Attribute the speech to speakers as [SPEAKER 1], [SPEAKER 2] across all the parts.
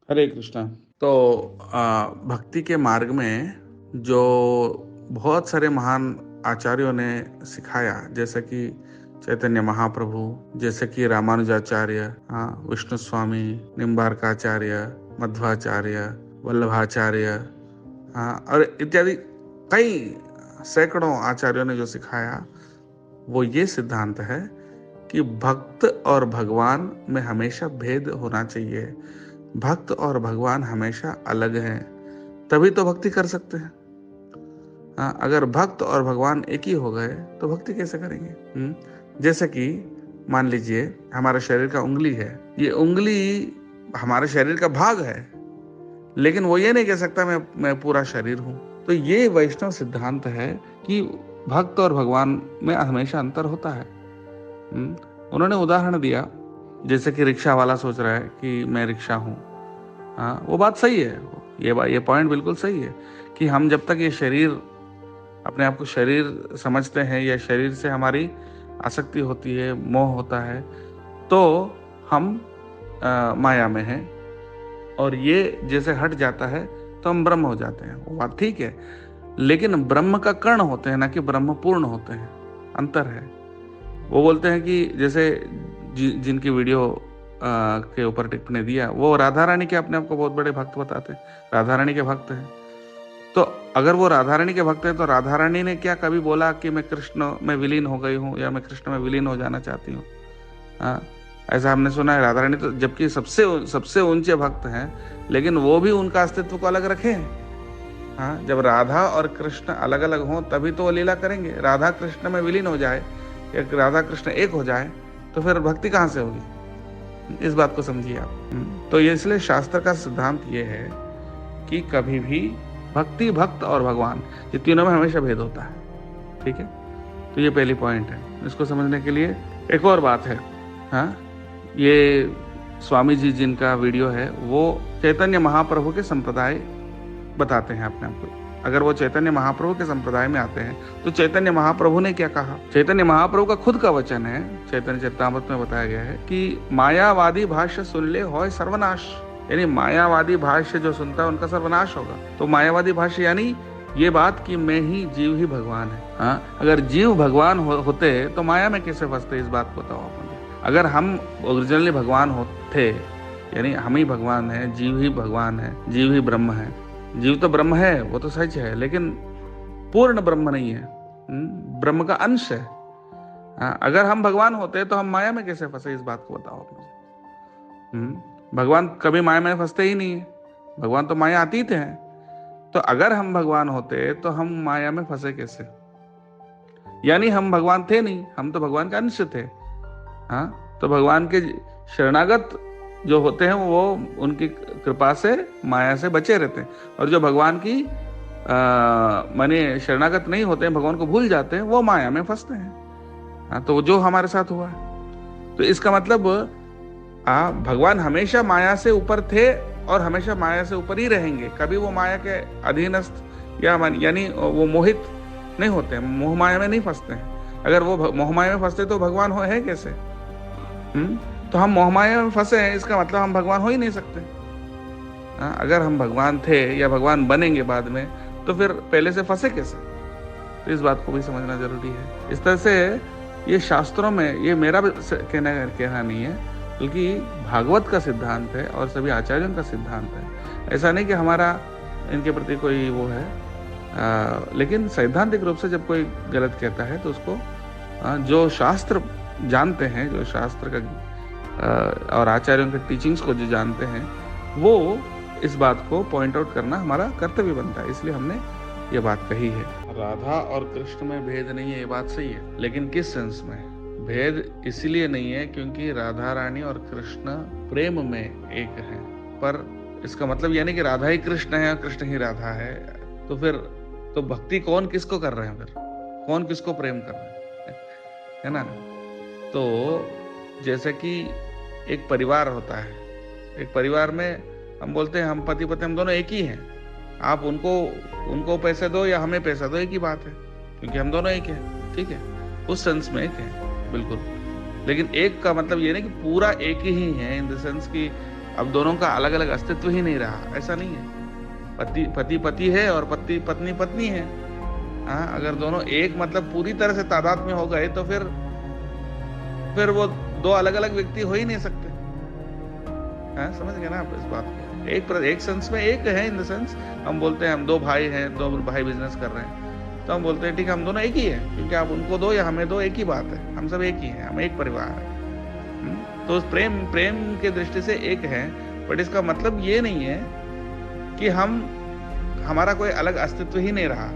[SPEAKER 1] हरे कृष्णा। तो भक्ति के मार्ग में जो बहुत सारे महान आचार्यों ने सिखाया, जैसे कि चैतन्य महाप्रभु, जैसे कि रामानुजाचार्य, विष्णु स्वामी, निम्बार्काचार्य, मध्वाचार्य, वल्लभाचार्य, और इत्यादि कई सैकड़ों आचार्यों ने जो सिखाया, वो ये सिद्धांत है कि भक्त और भगवान में हमेशा भेद होना चाहिए। भक्त और भगवान हमेशा अलग हैं, तभी तो भक्ति कर सकते हैं। अगर भक्त और भगवान एक ही हो गए तो भक्ति कैसे करेंगे? जैसे कि मान लीजिए हमारे शरीर का उंगली है, ये उंगली हमारे शरीर का भाग है, लेकिन वो ये नहीं कह सकता मैं पूरा शरीर हूं। तो ये वैष्णव सिद्धांत है कि भक्त और भगवान में हमेशा अंतर होता है। उन्होंने उदाहरण दिया, जैसे कि रिक्शा वाला सोच रहा है कि मैं रिक्शा हूं। वो बात सही है, ये पॉइंट बिल्कुल सही है कि हम जब तक ये शरीर, अपने आप को शरीर समझते हैं या शरीर से हमारी आसक्ति होती है, मोह होता है, तो हम माया में हैं, और ये जैसे हट जाता है तो हम ब्रह्म हो जाते हैं। वो बात ठीक है, लेकिन ब्रह्म का कर्ण होते हैं, ना कि ब्रह्म पूर्ण होते हैं। अंतर है। वो बोलते हैं कि जैसे जिनकी वीडियो के ऊपर टिप्पणी दिया, वो राधा रानी के अपने आप को बहुत बड़े भक्त बताते हैं, राधा रानी के भक्त हैं। तो अगर वो राधा रानी के भक्त हैं तो राधा रानी ने क्या कभी बोला कि मैं कृष्ण में विलीन हो गई हूँ या मैं कृष्ण में विलीन हो जाना चाहती हूँ? ऐसा हमने सुना है। राधा रानी तो जबकि सबसे सबसे ऊंचे भक्त हैं, लेकिन वो भी उनका अस्तित्व को अलग रखे हैं। जब राधा और कृष्ण अलग अलग हों तभी तो वो लीला करेंगे। राधा कृष्ण में विलीन हो जाए या राधा कृष्ण एक हो जाए तो फिर भक्ति कहाँ से होगी? इस बात को समझिए आप। तो ये इसलिए शास्त्र का सिद्धांत ये है कि कभी भी भक्ति, भक्त और भगवान, ये तीनों में हमेशा भेद होता है। ठीक है, तो ये पहली पॉइंट है। इसको समझने के लिए एक और बात है। ये स्वामी जी जिनका वीडियो है, वो चैतन्य महाप्रभु के संप्रदाय बताते हैं अपने आप को। अगर वो चैतन्य महाप्रभु के संप्रदाय में आते हैं तो चैतन्य महाप्रभु ने क्या कहा? चैतन्य महाप्रभु का खुद का वचन है, चैतन्य चरितामृत में बताया गया है कि मायावादी भाष्य सुन ले होय सर्वनाश। यानी मायावादी भाष्य जो सुनता है उनका सर्वनाश होगा। तो मायावादी भाष्य यानी ये बात कि मैं ही जीव ही भगवान है। अगर जीव भगवान होते तो माया में कैसे फंसते? इस बात को बताओ आप मुझे। अगर हम ओरिजिनली भगवान होते, यानी हम ही भगवान है, जीव ही भगवान है, जीव ही ब्रह्म है। जीव तो ब्रह्म है, वो तो सच है, लेकिन पूर्ण ब्रह्म नहीं है, ब्रह्म का अंश है। अगर हम भगवान होते तो हम माया में कैसे फंसे? इस बात को बताओ आप मुझे। भगवान कभी माया में फंसते ही नहीं है, भगवान तो माया अतीत है। तो अगर हम भगवान होते तो हम माया में फंसे कैसे? यानी हम भगवान थे नहीं, हम तो भगवान का अंश थे। तो भगवान के शरणागत जो होते हैं वो उनकी कृपा से माया से बचे रहते हैं, और जो भगवान की माने शरणागत नहीं होते हैं, भगवान को भूल जाते हैं, वो माया में फंसते हैं। तो जो हमारे साथ हुआ है, तो इसका मतलब भगवान हमेशा माया से ऊपर थे और हमेशा माया से ऊपर ही रहेंगे। कभी वो माया के अधीनस्थ या यानी वो मोहित नहीं होते, मोह माया में नहीं फंसते हैं। अगर वो मोह माया में फंसते तो भगवान है कैसे? तो हम मोह माया में फंसे हैं, इसका मतलब हम भगवान हो ही नहीं सकते। अगर हम भगवान थे या भगवान बनेंगे बाद में, तो फिर पहले से फंसे कैसे? तो इस बात को भी समझना जरूरी है। इस तरह से ये शास्त्रों में, ये मेरा कहना नहीं है, बल्कि भागवत का सिद्धांत है और सभी आचार्यों का सिद्धांत है। ऐसा नहीं कि हमारा इनके प्रति कोई वो है, लेकिन सैद्धांतिक रूप से जब कोई गलत कहता है तो उसको जो शास्त्र जानते हैं, जो शास्त्र का और आचार्यों के टीचिंग्स को जो जानते हैं, वो इस बात को पॉइंट आउट करना हमारा कर्तव्य बनता है। इसलिए हमने ये बात कही है। राधा और कृष्ण में भेद नहीं है, ये बात सही है, लेकिन किस सेंस में? भेद इसलिए नहीं है क्योंकि राधा रानी और कृष्ण प्रेम में एक हैं, पर इसका मतलब यानी कि राधा ही कृष्ण है और कृष्ण ही राधा है। तो फिर तो भक्ति कौन किसको कर रहे हैं? फिर कौन किसको प्रेम कर रहे है ना? तो जैसे कि एक परिवार होता है, एक परिवार में हम बोलते हैं हम पति पत्नी हम दोनों एक ही हैं। आप उनको पैसे दो या हमें पैसा दो, एक ही बात है, क्योंकि हम दोनों एक हैं। ठीक है, उस सेंस में एक है बिल्कुल। लेकिन एक का मतलब ये नहीं कि पूरा एक ही है, इन द सेंस कि अब दोनों का अलग अलग अस्तित्व ही नहीं रहा, ऐसा नहीं है। पति पति है और पत्नी पत्नी पत्नी है। हाँ, अगर दोनों एक मतलब पूरी तरह से तादाद में हो गए तो फिर वो दो अलग अलग व्यक्ति हो ही नहीं सकते। हाँ, समझ गए ना आप इस बात को। एक सेंस में एक है, इन द सेंस हम बोलते हैं हम दो भाई हैं, दो भाई बिजनेस कर रहे हैं, तो हम बोलते हैं ठीक है हम दोनों एक ही हैं, क्योंकि आप उनको दो या हमें दो एक ही बात है, हम सब एक ही हैं, हम एक परिवार है। तो प्रेम के दृष्टि से एक है, बट इसका मतलब ये नहीं है कि हमारा कोई अलग अस्तित्व ही नहीं रहा।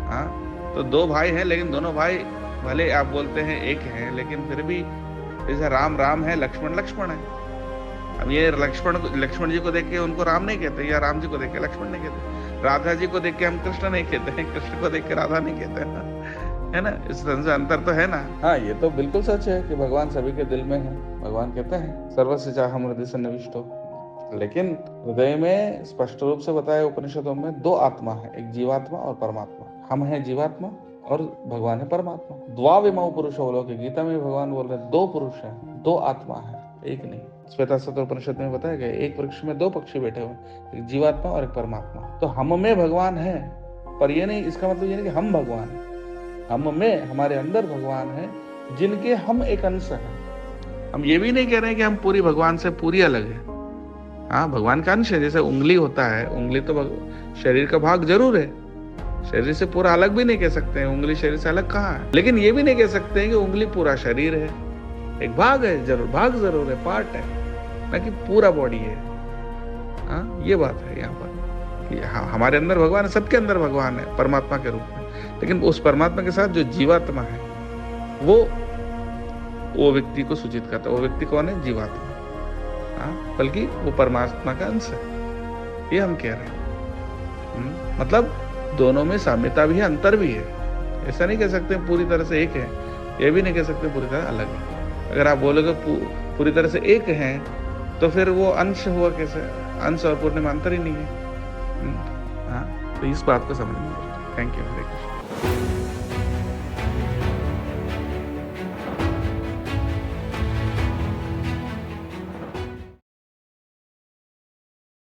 [SPEAKER 1] हाँ, तो दो भाई हैं लेकिन दोनों भाई भले आप बोलते हैं एक हैं, लेकिन फिर भी जैसे राम राम है, लक्ष्मण लक्ष्मण है। अब ये लक्ष्मण जी को देख के उनको राम नहीं कहते, या राम जी को देख के लक्ष्मण नहीं कहते, राधा जी को देख के हम कृष्ण नहीं कहते हैं, कृष्ण को देख के राधा नहीं कहते हैं, है ना। इस तरह से अंतर तो है ना। हाँ, ये तो बिल्कुल सच है कि भगवान सभी के दिल में है। भगवान कहते हैं सर्वस्य चाहम हृदय सन्निविष्टो, लेकिन हृदय में स्पष्ट रूप से बताया उपनिषदों में दो आत्मा है, एक जीवात्मा और परमात्मा। हम हैं जीवात्मा और भगवान है परमात्मा। द्वाविमौ पुरुषो लोके, गीता में भगवान बोल रहे हैं दो पुरुष हैं, दो आत्मा है, एक नहीं। श्वेताश्वतर उपनिषद में बताया गया एक वृक्ष में दो पक्षी बैठे हुए, एक जीवात्मा और एक परमात्मा। तो हम में भगवान है, पर ये नहीं, इसका मतलब ये नहीं कि हम भगवान है। हम में, हमारे अंदर भगवान है जिनके हम एक अंश हैं। हम ये भी नहीं कह रहे हैं कि हम पूरी भगवान से पूरी अलग है। हाँ, भगवान का अंश है। जैसे उंगली होता है, उंगली तो शरीर का भाग जरूर है, शरीर से पूरा अलग भी नहीं कह सकते हैं, उंगली शरीर से अलग कहाँ है। लेकिन ये भी नहीं कह सकते हैं कि उंगली पूरा शरीर है, एक भाग है, जरूर भाग जरूर है, पार्ट है, ना कि पूरा बॉडी है। हाँ, ये बात है यहाँ पर कि हमारे अंदर भगवान है, सबके अंदर भगवान है परमात्मा के रूप में। लेकिन उस परमात्मा के साथ जो जीवात्मा है वो व्यक्ति को सूचित करता है। वो व्यक्ति कौन है? जीवात्मा। हाँ, बल्कि वो परमात्मा का अंश है, ये हम कह रहे हैं। मतलब दोनों में साम्यता भी है, अंतर भी है। ऐसा नहीं कह सकते पूरी तरह से एक है, ये भी नहीं कह सकते पूरी तरह अलग है। अगर आप बोलोगे पूरी तरह से एक है तो फिर वो अंश हुआ कैसे? अंश और पूर्ण में अंतर ही नहीं है। हाँ, तो इस बात को समझना। Thank you, Hare Krishna.